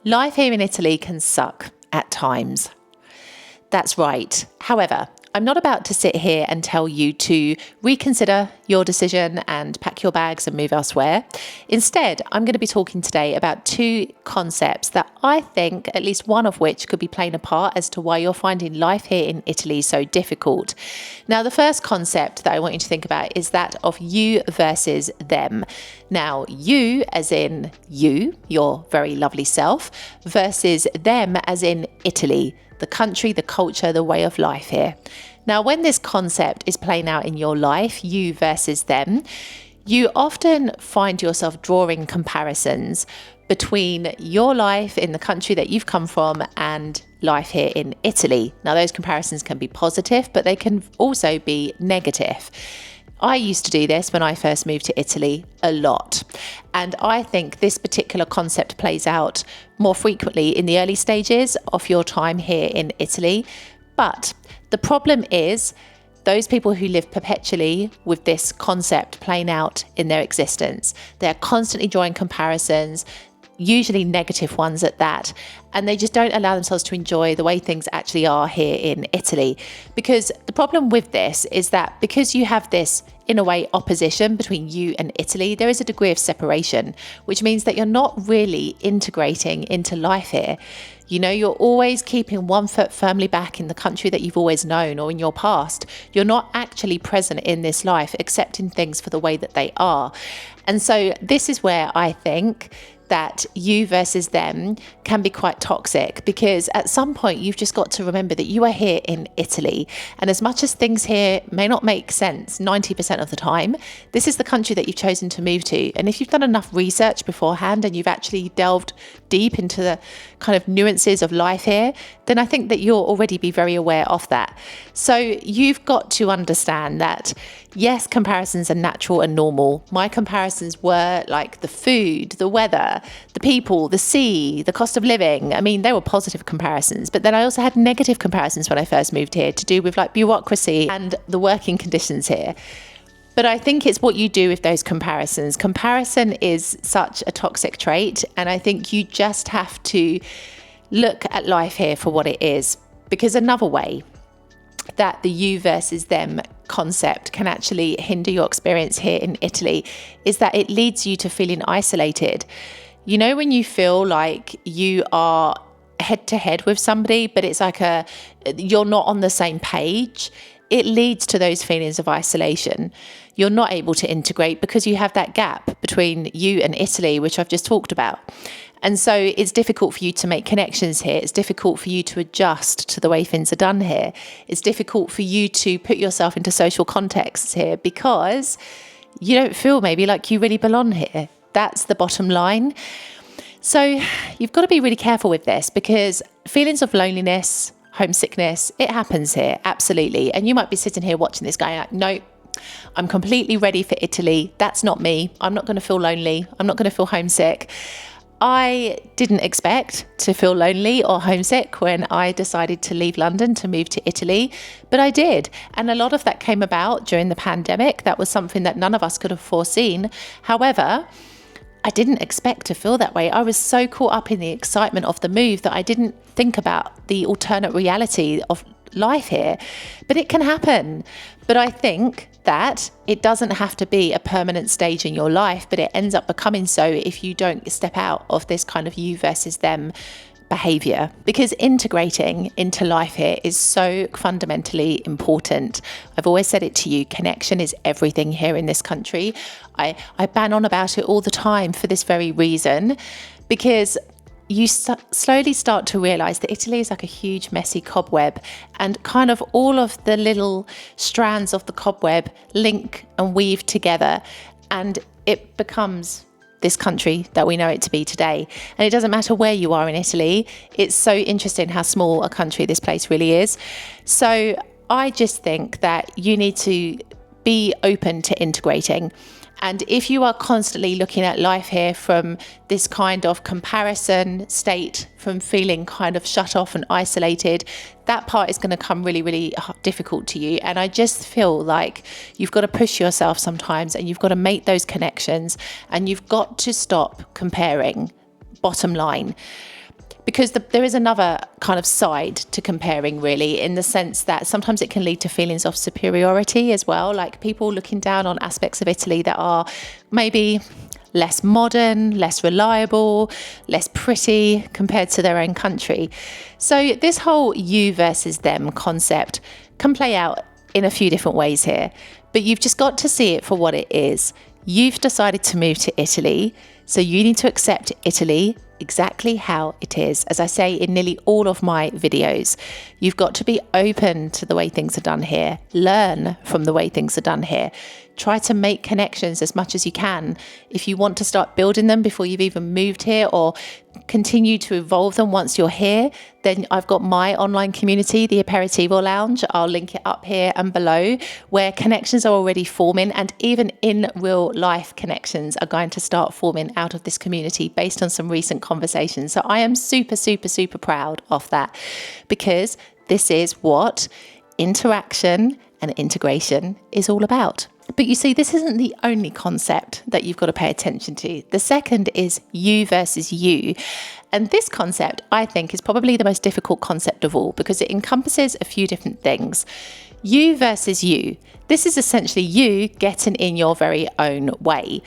Life here in Italy can suck at times. That's right. However, I'm not about to sit here and tell you to reconsider your decision and pack your bags and move elsewhere. Instead, I'm going to be talking today about two concepts that I think, at least one of which, could be playing a part as to why you're finding life here in Italy so difficult. Now, the first concept that I want you to think about is that of you versus them. Now, you as in you, your very lovely self, versus them as in Italy, the country, the culture, the way of life here. Now, when this concept is playing out in your life, you versus them, you often find yourself drawing comparisons between your life in the country that you've come from and life here in Italy. Now, those comparisons can be positive, but they can also be negative. I used to do this when I first moved to Italy a lot. And I think this particular concept plays out more frequently in the early stages of your time here in Italy. But the problem is those people who live perpetually with this concept playing out in their existence. They're constantly drawing comparisons, usually negative ones at that, and they just don't allow themselves to enjoy the way things actually are here in Italy. Because the problem with this is that because you have this, in a way, opposition between you and Italy, there is a degree of separation, which means that you're not really integrating into life here. You know, you're always keeping one foot firmly back in the country that you've always known or in your past. You're not actually present in this life, accepting things for the way that they are. And so this is where I think that you versus them can be quite toxic, because at some point you've just got to remember that you are here in Italy, and as much as things here may not make sense 90% of the time, this is the country that you've chosen to move to. And if you've done enough research beforehand and you've actually delved deep into the kind of nuances of life here, then I think that you'll already be very aware of that. So you've got to understand that yes, comparisons are natural and normal. My comparisons were like the food, the weather, the people, the sea, the cost of living. I mean, they were positive comparisons, but then I also had negative comparisons when I first moved here to do with like bureaucracy and the working conditions here. But I think it's what you do with those comparisons. Comparison is such a toxic trait, and I think you just have to look at life here for what it is. Because another way that the you versus them concept can actually hinder your experience here in Italy is that it leads you to feeling isolated. You know, when you feel like you are head to head with somebody, but it's like you're not on the same page, it leads to those feelings of isolation. You're not able to integrate because you have that gap between you and Italy, which I've just talked about. And so it's difficult for you to make connections here. It's difficult for you to adjust to the way things are done here. It's difficult for you to put yourself into social contexts here because you don't feel maybe like you really belong here. That's the bottom line. So you've got to be really careful with this, because feelings of loneliness, homesickness, it happens here, absolutely. And you might be sitting here watching this going like, no, I'm completely ready for Italy. That's not me. I'm not going to feel lonely. I'm not going to feel homesick. I didn't expect to feel lonely or homesick when I decided to leave London to move to Italy, but I did. And a lot of that came about during the pandemic. That was something that none of us could have foreseen. However, I didn't expect to feel that way. I was so caught up in the excitement of the move that I didn't think about the alternate reality of life here. But it can happen. But I think that it doesn't have to be a permanent stage in your life, but it ends up becoming so if you don't step out of this kind of you versus them behavior, because integrating into life here is so fundamentally important. I've always said it to you, connection is everything here in this country. I bang on about it all the time for this very reason, because you slowly start to realize that Italy is like a huge messy cobweb, and kind of all of the little strands of the cobweb link and weave together, and it becomes this country that we know it to be today. And it doesn't matter where you are in Italy. It's so interesting how small a country this place really is. So I just think that you need to be open to integrating. And if you are constantly looking at life here from this kind of comparison state, from feeling kind of shut off and isolated, that part is going to come really, really difficult to you. And I just feel like you've got to push yourself sometimes, and you've got to make those connections, and you've got to stop comparing, bottom line. Because there is another kind of side to comparing, really, in the sense that sometimes it can lead to feelings of superiority as well, like people looking down on aspects of Italy that are maybe less modern, less reliable, less pretty compared to their own country. So this whole you versus them concept can play out in a few different ways here, but you've just got to see it for what it is. You've decided to move to Italy, so you need to accept Italy exactly how it is. As I say in nearly all of my videos, you've got to be open to the way things are done here. Learn from the way things are done here. Try to make connections as much as you can. If you want to start building them before you've even moved here, or continue to evolve them once you're here, then I've got my online community, the Aperitivo Lounge. I'll link it up here and below, where connections are already forming, and even in real life connections are going to start forming out of this community based on some recent conversations. So I am super, super, super proud of that, because this is what interaction and integration is all about. But you see, this isn't the only concept that you've got to pay attention to. The second is you versus you. And this concept, I think, is probably the most difficult concept of all, because it encompasses a few different things. You versus you. This is essentially you getting in your very own way.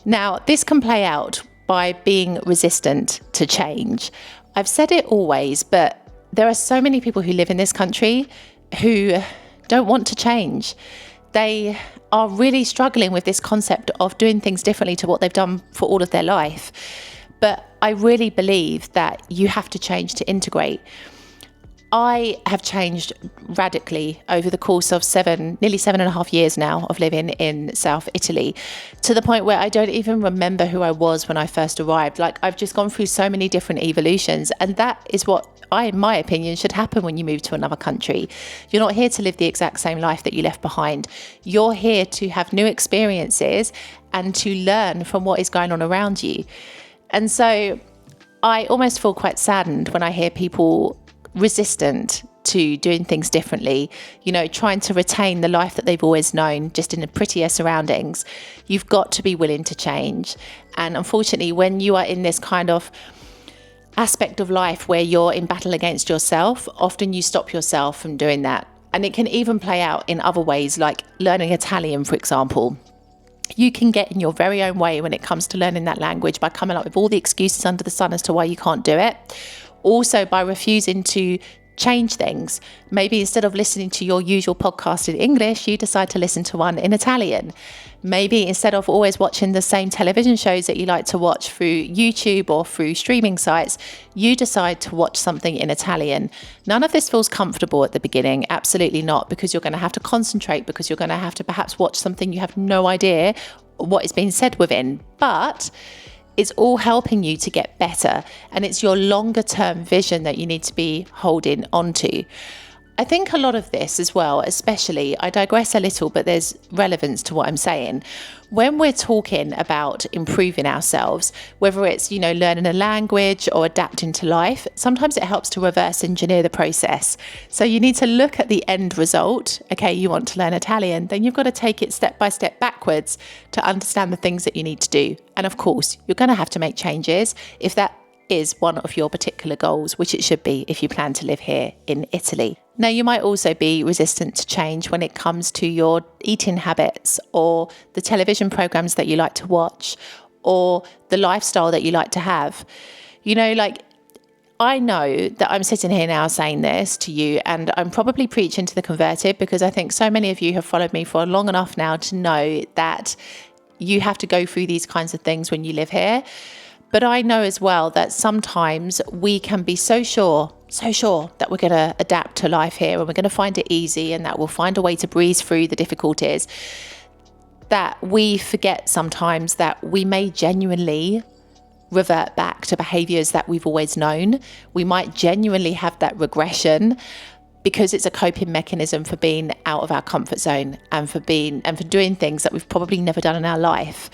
Now, this can play out by being resistant to change. I've said it always, but there are so many people who live in this country who don't want to change. They are really struggling with this concept of doing things differently to what they've done for all of their life. But I really believe that you have to change to integrate. I have changed radically over the course of nearly 7.5 years now of living in South Italy, to the point where I don't even remember who I was when I first arrived. Like, I've just gone through so many different evolutions, and that is what in my opinion, should happen when you move to another country. You're not here to live the exact same life that you left behind. You're here to have new experiences and to learn from what is going on around you. And so I almost feel quite saddened when I hear people resistant to doing things differently, trying to retain the life that they've always known, just in a prettier surroundings. You've got to be willing to change. And unfortunately, when you are in this kind of aspect of life where you're in battle against yourself, often you stop yourself from doing that. And it can even play out in other ways, like learning Italian, for example. You can get in your very own way when it comes to learning that language by coming up with all the excuses under the sun as to why you can't do it. Also, by refusing to change things. Maybe instead of listening to your usual podcast in English, you decide to listen to one in Italian. Maybe instead of always watching the same television shows that you like to watch through YouTube or through streaming sites, you decide to watch something in Italian. None of this feels comfortable at the beginning, absolutely not, because you're going to have to concentrate, because you're going to have to perhaps watch something you have no idea what is being said within. But it's all helping you to get better, and it's your longer term vision that you need to be holding onto. I think a lot of this as well, especially, I digress a little, but there's relevance to what I'm saying. When we're talking about improving ourselves, whether it's, learning a language or adapting to life, sometimes it helps to reverse engineer the process. So you need to look at the end result. Okay, you want to learn Italian, then you've got to take it step by step backwards to understand the things that you need to do. And of course, you're going to have to make changes if that is one of your particular goals, which it should be if you plan to live here in Italy. Now, you might also be resistant to change when it comes to your eating habits, or the television programs that you like to watch, or the lifestyle that you like to have. I know that I'm sitting here now saying this to you, and I'm probably preaching to the converted, because I think so many of you have followed me for long enough now to know that you have to go through these kinds of things when you live here. But I know as well that sometimes we can be so sure that we're going to adapt to life here, and we're going to find it easy, and that we'll find a way to breeze through the difficulties, that we forget sometimes that we may genuinely revert back to behaviours that we've always known. We might genuinely have that regression, because it's a coping mechanism for being out of our comfort zone and for doing things that we've probably never done in our life.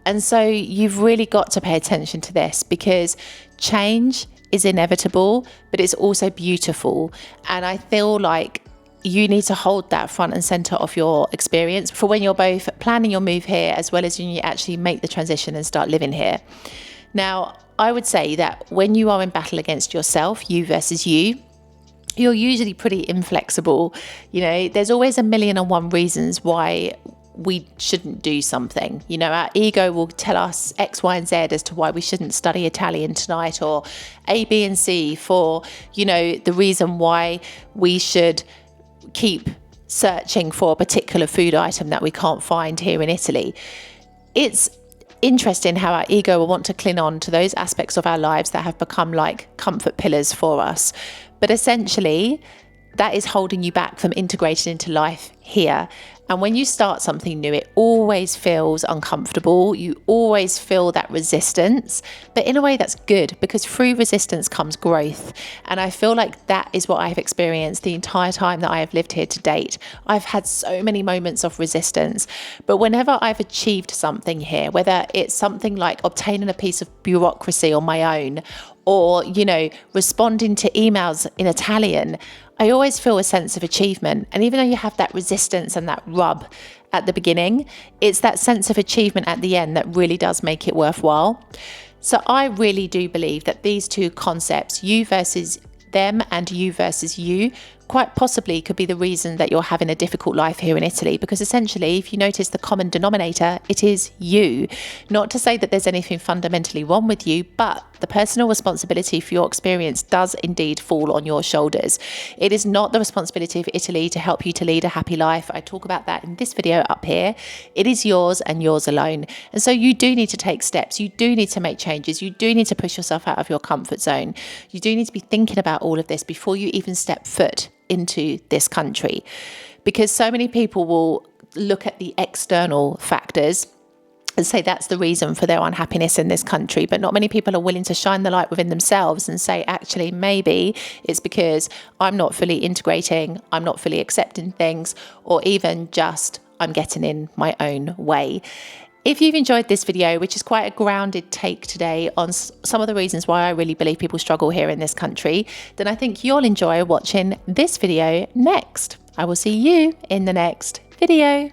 And so you've really got to pay attention to this, because change is inevitable, but it's also beautiful. And I feel like you need to hold that front and center of your experience for when you're both planning your move here, as well as when you actually make the transition and start living here. Now, I would say that when you are in battle against yourself, you versus you're usually pretty inflexible. There's always a million and one reasons why we shouldn't do something. Our ego will tell us X, Y, and Z as to why we shouldn't study Italian tonight, or A, B, and C for, the reason why we should keep searching for a particular food item that we can't find here in Italy. It's interesting how our ego will want to cling on to those aspects of our lives that have become like comfort pillars for us. But essentially, that is holding you back from integrating into life here. And when you start something new, it always feels uncomfortable. You always feel that resistance, but in a way that's good, because through resistance comes growth. And I feel like that is what I've experienced the entire time that I have lived here to date. I've had so many moments of resistance, but whenever I've achieved something here, whether it's something like obtaining a piece of bureaucracy on my own, or, responding to emails in Italian, I always feel a sense of achievement. And even though you have that resistance and that rub at the beginning, it's that sense of achievement at the end that really does make it worthwhile. So I really do believe that these two concepts, you versus them and you versus you, quite possibly could be the reason that you're having a difficult life here in Italy, because essentially, if you notice the common denominator, it is you. Not to say that there's anything fundamentally wrong with you, but the personal responsibility for your experience does indeed fall on your shoulders. It is not the responsibility of Italy to help you to lead a happy life. I talk about that in this video up here. It is yours and yours alone. And so you do need to take steps. You do need to make changes. You do need to push yourself out of your comfort zone. You do need to be thinking about all of this before you even step foot into this country, because so many people will look at the external factors and say that's the reason for their unhappiness in this country, but not many people are willing to shine the light within themselves and say, actually, maybe it's because I'm not fully integrating, I'm not fully accepting things, or even just I'm getting in my own way. If you've enjoyed this video, which is quite a grounded take today on some of the reasons why I really believe people struggle here in this country, then I think you'll enjoy watching this video next. I will see you in the next video.